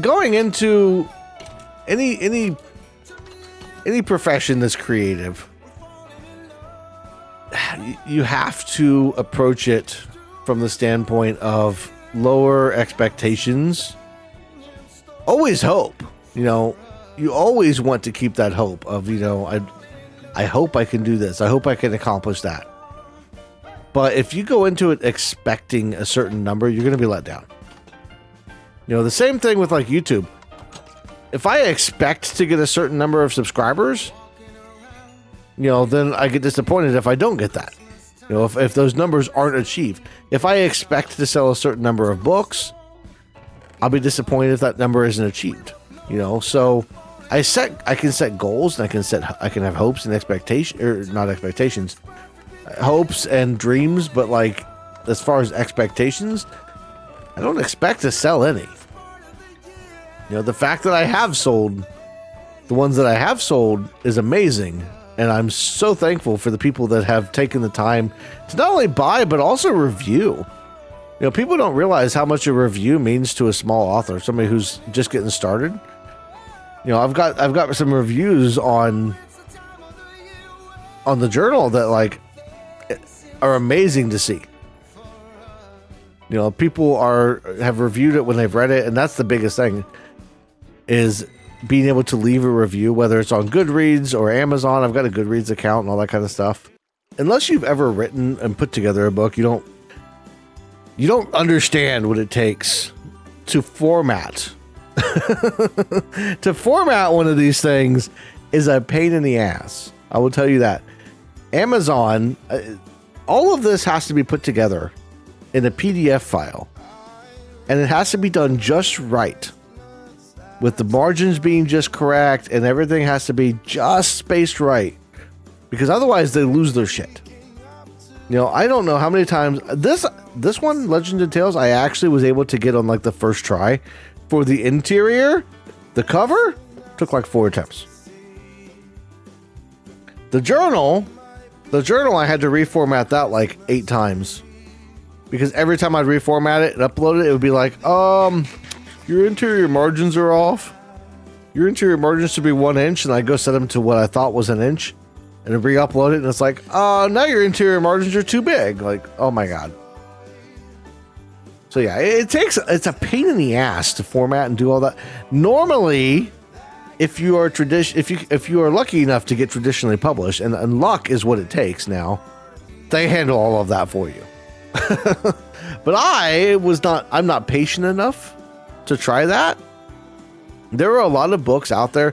going into any profession that's creative, you have to approach it from the standpoint of lower expectations. Always hope, you always want to keep that hope of, I hope I can do this. I hope I can accomplish that. But if you go into it expecting a certain number, you're going to be let down. The same thing with like YouTube. If I expect to get a certain number of subscribers, then I get disappointed if I don't get that. If those numbers aren't achieved. If I expect to sell a certain number of books, I'll be disappointed if that number isn't achieved. So I can set goals, and I can have hopes and hopes and dreams, but like as far as expectations, I don't expect to sell any. The fact that I have sold, the ones that I have sold is amazing. And I'm so thankful for the people that have taken the time to not only buy, but also review. People don't realize how much a review means to a small author, somebody who's just getting started. I've got some reviews on the journal that like are amazing to see. People have reviewed it when they've read it, and that's the biggest thing, is being able to leave a review, whether it's on Goodreads or Amazon. I've got a Goodreads account and all that kind of stuff. Unless you've ever written and put together a book, you don't understand what it takes to format. To format one of these things is a pain in the ass. I will tell you that. Amazon, all of this has to be put together in a PDF file, and it has to be done just right, with the margins being just correct, and everything has to be just spaced right, because otherwise they lose their shit. I don't know how many times this one, Legend of Tales, I actually was able to get on like the first try. For the interior, the cover took like 4 attempts. The journal I had to reformat that like 8 times, because every time I'd reformat it and upload it, it would be like, your interior margins are off. Your interior margins should be 1 inch, and I go set them to what I thought was 1 inch, and then re-upload it, and it's like, now your interior margins are too big. Like, oh my god. So yeah, it's a pain in the ass to format and do all that. Normally, if you are lucky enough to get traditionally published, and luck is what it takes now, they handle all of that for you. But I'm not patient enough to try that. There are a lot of books out there,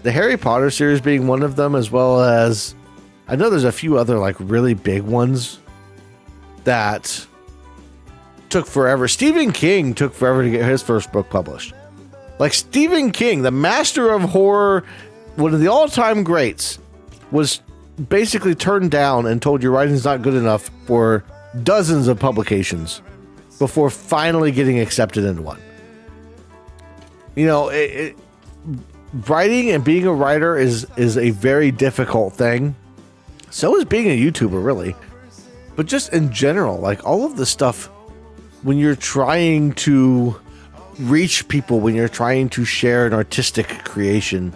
the Harry Potter series being one of them, as well as I know there's a few other like really big ones that took forever. Stephen King took forever to get his first book published. Like Stephen King, the master of horror, one of the all-time greats, was basically turned down and told your writing's not good enough for dozens of publications before finally getting accepted into one. Writing and being a writer is a very difficult thing. So is being a YouTuber, really. But just in general, like all of the stuff, when you're trying to reach people, when you're trying to share an artistic creation,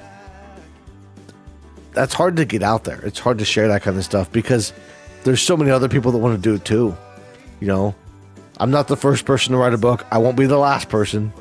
that's hard to get out there. It's hard to share that kind of stuff because there's so many other people that want to do it too. I'm not the first person to write a book. I won't be the last person.